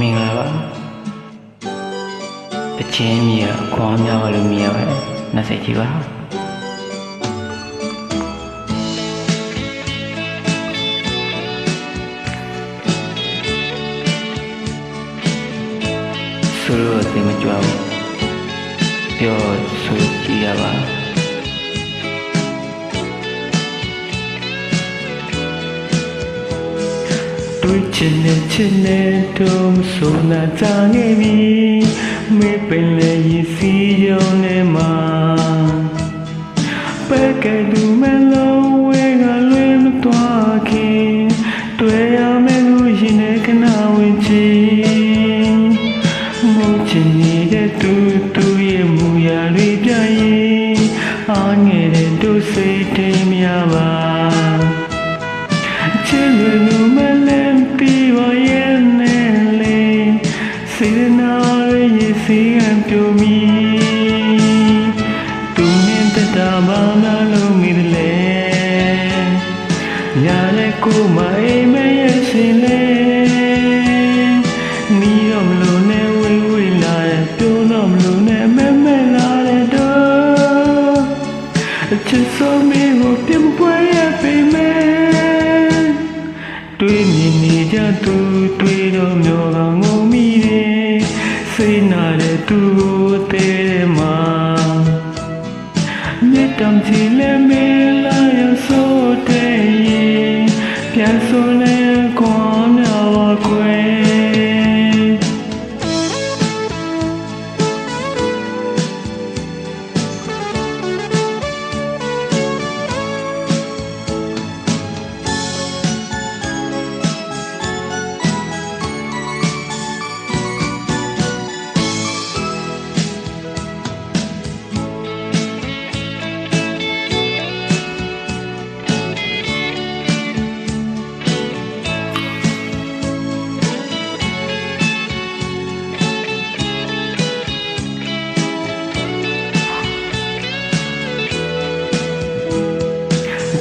မင်္ဂလာပါအချင်းမြအခွန်များပါလို့မြင်ရပါတယ်နှက်စိတ်ကြည့်ပါဆိုလို့သိမကြွဘူးပြောဆိုကြည့်ရပါတွေ့ချင်တဲ့တို့မဆိုလာကြငယ်ပြီမေပင်လေရစီရုံနဲ့မှာပဲကဲသူမလုံးဝဲကလွင်မသွားခင်တွေ့ရမယ်လို့ရင်နဲ့ကနာဝင်ချင်မို့ချင်နေတဲ့သူရဲ့မူရာတွေပြရင်အားငယ်တဲ့တို့စိတ်ထိမ်းများပါချစ်လို့မလဲပြီးပါရဲ့နဲ့လေစေနာရဲ့စီကံပြိုမီသူနဲ့တတဘာနာလို့မိတယ်လေညာနဲ့ကိုမအိမ်မရဲ့ရှင်လေနီးတော့မလို့နဲ့ဝေးဝေးလာတဲ့ပြောတော့မလို့နဲ့မဲလာတဲ့တော့အချစ်ဆုံးမင်းကိုပြမပွဲရပေမဲ့တွေ့မြင်နေကြသူတွေ့တော့မျိုးကငုံမိတယ်စိတ်နာတဲ့သူကိုတဲ့မှာမြတ်တမ်းချီလဲမေးလာရဆိုတဲ့ရင်ပြန်ဆိုလဲခွန်များပါခွေ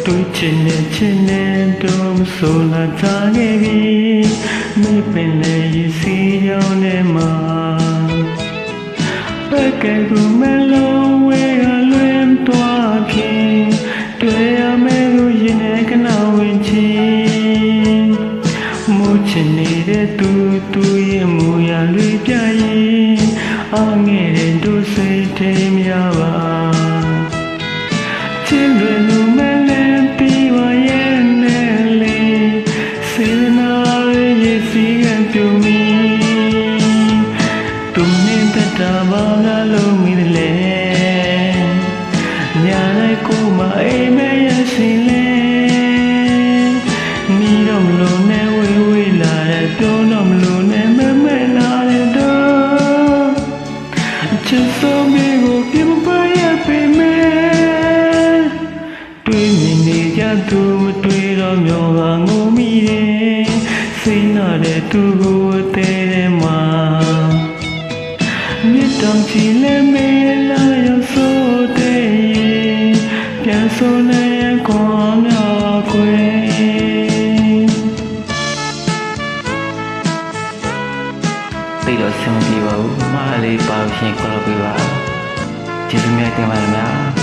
တွေ့ချင်တဲ့တို့မဆိုလာကြခဲ့ပြီမေပင်လေရစီရောင်းနေမှာပဲကဲသူမလုံးဝဲကလွင်သွားခင်တွေ့ရမယ်လို့ရင်နဲ့ကနာဝင်ချင်မို့ချင်နေတဲ့သူရဲ့မူရာတွေပြရင်အားငယ်တဲ့တို့စိတ်ထဲများပါချစ်လို့မလဲပြီးပါရဲ့နဲ့လေစေနာရဲ့စီကံပြိုမီသူနဲ့တတဘာလာလို့မိတယ်လေညာလိုက်ကိုမအိမ်မရရှင်လေနီးတော့မလို့နဲ့ဝေးဝေးလာတဲ့ပြောတော့မလို့နဲ့မဲလာတဲ့တော့ချစ်ဆုံးမင်းကိုပြမပါရပေမဲ့တွေ့မြင်နေကြသူမတွေ့တော့မျိုးကငုံမိတယ်စိတ်နာတဲ့သူကိုတဲ့မှာမြတ်တောင်ချီလဲမေးလာရဆိုတဲ့ရင်ပြန်ဆိုလဲခွန်များခွေသိတော့ဆင်မပြေပါဘူးမလေးပါရှင်ခေါ်လို့ပြပါကျေးဇူးများတင်ပါတယ်များ